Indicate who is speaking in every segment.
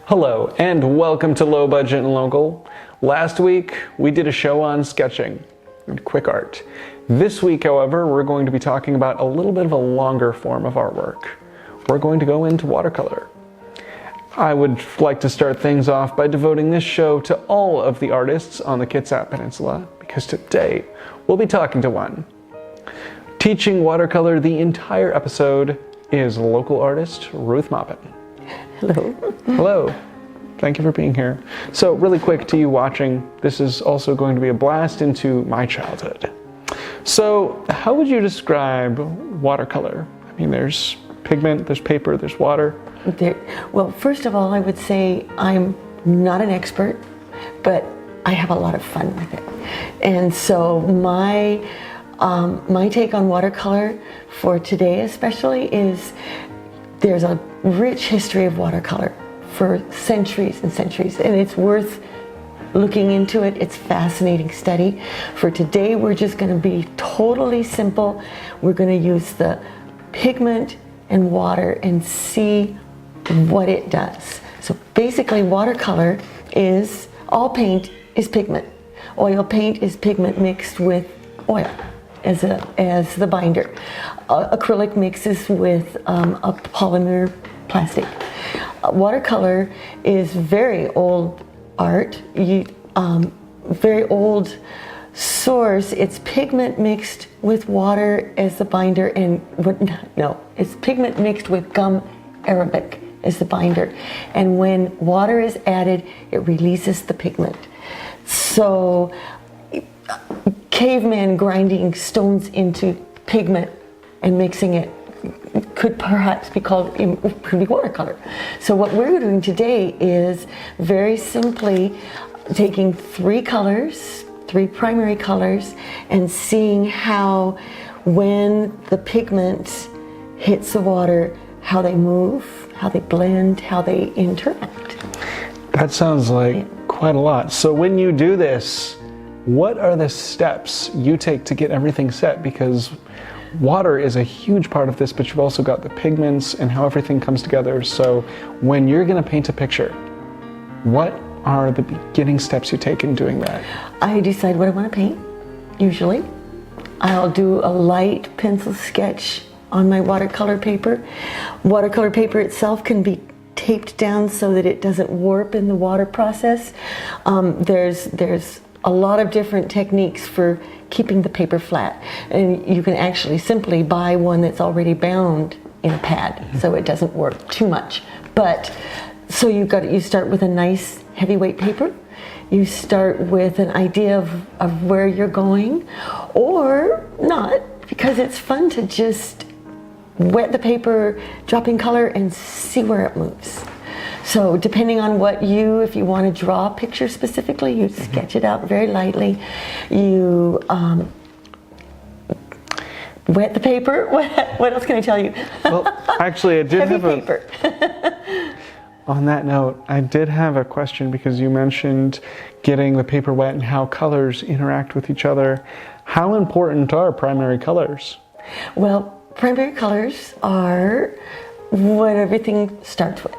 Speaker 1: Hello and welcome to Low Budget and Local. Last week we did a show on sketching and quick art. This week, however, we're going to be talking about a little bit of a longer form of artwork. We're going to go into watercolor. I would like to start things off by devoting this show to all of the artists on the Kitsap Peninsula, because today we'll be talking to one. Teaching watercolor the entire episode is local artist Ruth Maupin.
Speaker 2: Hello.
Speaker 1: Hello. Thank you for being here. So really quick to you watching, this is also going to be a blast into my childhood. So how would you describe watercolor? I mean, there's pigment, there's paper, there's water.
Speaker 2: Well, first of all, I would say I'm not an expert, but I have a lot of fun with it. And so my take on watercolor for today especially is there's a rich history of watercolor for centuries and centuries, and it's worth looking into it. It's a fascinating study. For today, we're just going to be totally simple. We're going to use the pigment and water and see what it does. So basically, watercolor is, all paint is pigment. Oil paint is pigment mixed with oil as the binder. Acrylic mixes with a polymer plastic. Watercolor is very old art, very old source. It's pigment mixed with water as the binder, it's pigment mixed with gum arabic as the binder. And when water is added, it releases the pigment. So caveman grinding stones into pigment and mixing it could perhaps be called watercolor. So what we're doing today is very simply taking three primary colors, and seeing how when the pigment hits the water, how they move, how they blend, how they interact.
Speaker 1: That sounds like quite a lot. So when you do this, what are the steps you take to get everything set? Because water is a huge part of this, but you've also got the pigments and how everything comes together. So when you're going to paint a picture, what are the beginning steps you take in doing that?
Speaker 2: I decide what I want to paint, usually. I'll do a light pencil sketch on my watercolor paper. Watercolor paper itself can be taped down so that it doesn't warp in the water process. There's a lot of different techniques for keeping the paper flat, and you can actually simply buy one that's already bound in a pad, so it doesn't work too much. But so you start with a nice heavyweight paper. You start with an idea of where you're going, or not, because it's fun to just wet the paper, drop in color, and see where it moves. So depending on if you want to draw a picture specifically, you sketch it out very lightly. You wet the paper. What else can I tell you?
Speaker 1: Well, actually, I did
Speaker 2: Heavy
Speaker 1: have
Speaker 2: paper.
Speaker 1: On that note, I did have a question, because you mentioned getting the paper wet and how colors interact with each other. How important are primary colors?
Speaker 2: Well, primary colors are what everything starts with.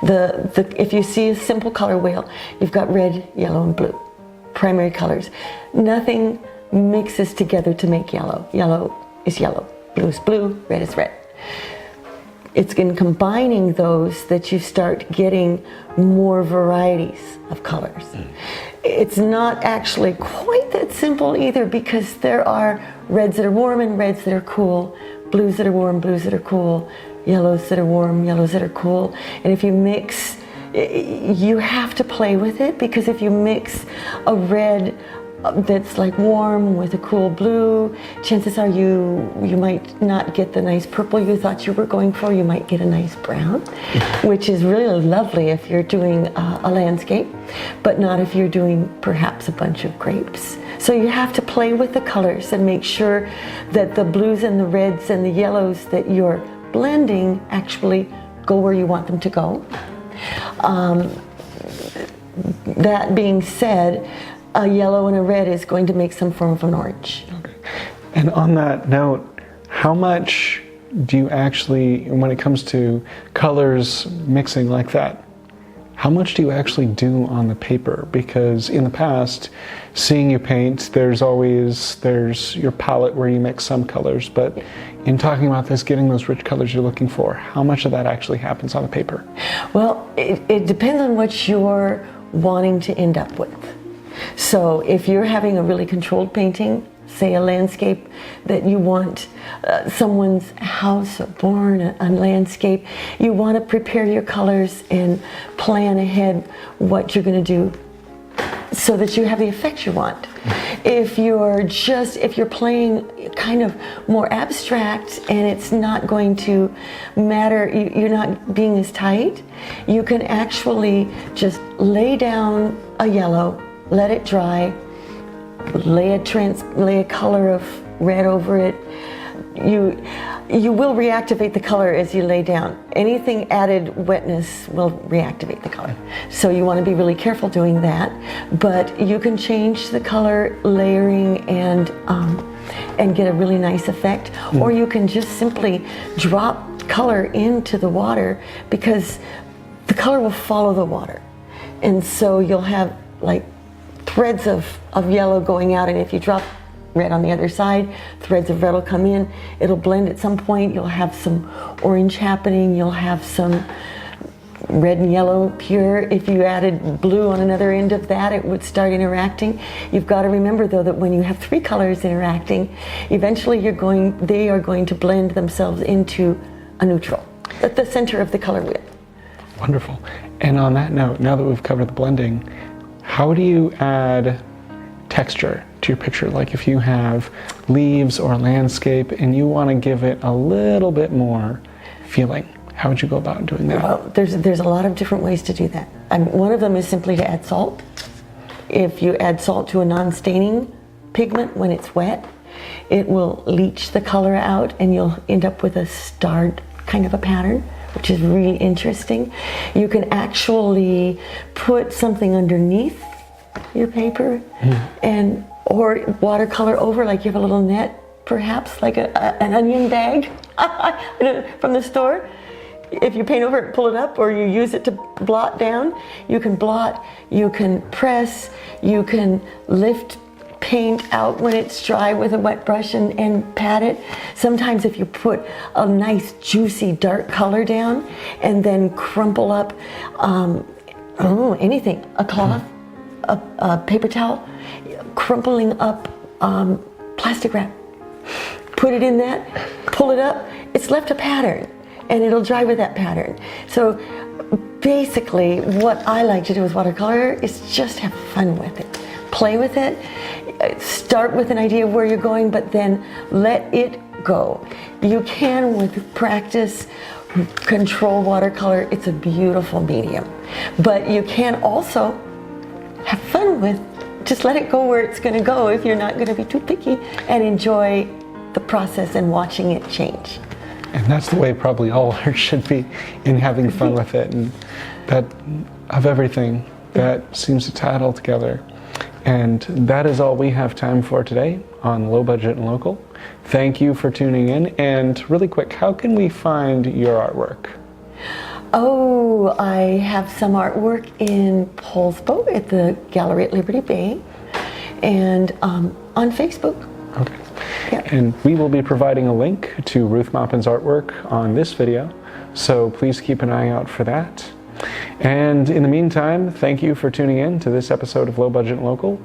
Speaker 2: If you see a simple color wheel, you've got red, yellow, and blue. Primary colors. Nothing mixes together to make yellow. Yellow is yellow, blue is blue, red is red. It's in combining those that you start getting more varieties of colors. It's not actually quite that simple either, because there are reds that are warm and reds that are cool, blues that are warm, blues that are cool, yellows that are warm, yellows that are cool. And if you mix, you have to play with it, because if you mix a red that's like warm with a cool blue, chances are you might not get the nice purple you thought you were going for. You might get a nice brown, which is really lovely if you're doing a landscape, but not if you're doing perhaps a bunch of grapes. So you have to play with the colors and make sure that the blues and the reds and the yellows that you're blending actually go where you want them to go. That being said, a yellow and a red is going to make some form of an orange.
Speaker 1: Okay. And on that note, how much do you actually, when it comes to colors mixing like that, how much do you actually do on the paper? Because in the past, seeing you paint, there's your palette where you mix some colors, but in talking about this, getting those rich colors you're looking for, how much of that actually happens on the paper?
Speaker 2: Well, it depends on what you're wanting to end up with. So if you're having a really controlled painting, say a landscape that you want someone's house or barn, a landscape, you want to prepare your colors and plan ahead what you're going to do so that you have the effect you want. If you're playing kind of more abstract and it's not going to matter, you're not being as tight, you can actually just lay down a yellow, let it dry, lay a color of red over it. You will reactivate the color as you lay down. Anything added wetness will reactivate the color. So you want to be really careful doing that. But you can change the color layering and get a really nice effect. Or you can just simply drop color into the water because the color will follow the water. And so you'll have like threads of yellow going out, and if you drop red on the other side, threads of red will come in. It'll blend at some point. You'll have some orange happening. You'll have some red and yellow pure. If you added blue on another end of that, it would start interacting. You've got to remember though that when you have three colors interacting, eventually they are going to blend themselves into a neutral at the center of the color wheel.
Speaker 1: Wonderful. And on that note, now that we've covered the blending, how do you add texture to your picture? Like if you have leaves or landscape and you want to give it a little bit more feeling, how would you go about doing that?
Speaker 2: Well, there's a lot of different ways to do that. One of them is simply to add salt. If you add salt to a non-staining pigment when it's wet, it will leach the color out and you'll end up with a starred kind of a pattern, which is really interesting. You can actually put something underneath your paper or watercolor over, like you have a little net, perhaps like an onion bag from the store. If you paint over it, pull it up, or you use it to blot down. You can blot, you can press, you can lift paint out when it's dry with a wet brush and pat it. Sometimes if you put a nice juicy dark color down and then crumple up anything, a cloth, a paper towel, crumpling up plastic wrap, put it in that, pull it up, it's left a pattern and it'll dry with that pattern. So basically what I like to do with watercolor is just have fun with it. Play with it, start with an idea of where you're going, but then let it go. You can, with practice, control watercolor. It's a beautiful medium. But you can also have fun with, just let it go where it's going to go if you're not going to be too picky, and enjoy the process and watching it change.
Speaker 1: And that's the way probably all art should be, in having fun with it. And that, of everything, that seems to tie it all together. And that is all we have time for today on Low Budget and Local. Thank you for tuning in. And really quick, how can we find your artwork?
Speaker 2: Oh, I have some artwork in Polsbo at the Gallery at Liberty Bay and on Facebook.
Speaker 1: Okay.
Speaker 2: Yeah.
Speaker 1: And we will be providing a link to Ruth Maupin's artwork on this video, so please keep an eye out for that. And in the meantime, thank you for tuning in to this episode of Low Budget and Local.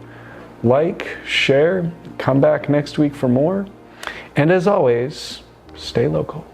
Speaker 1: Like, share, come back next week for more. And as always, stay local.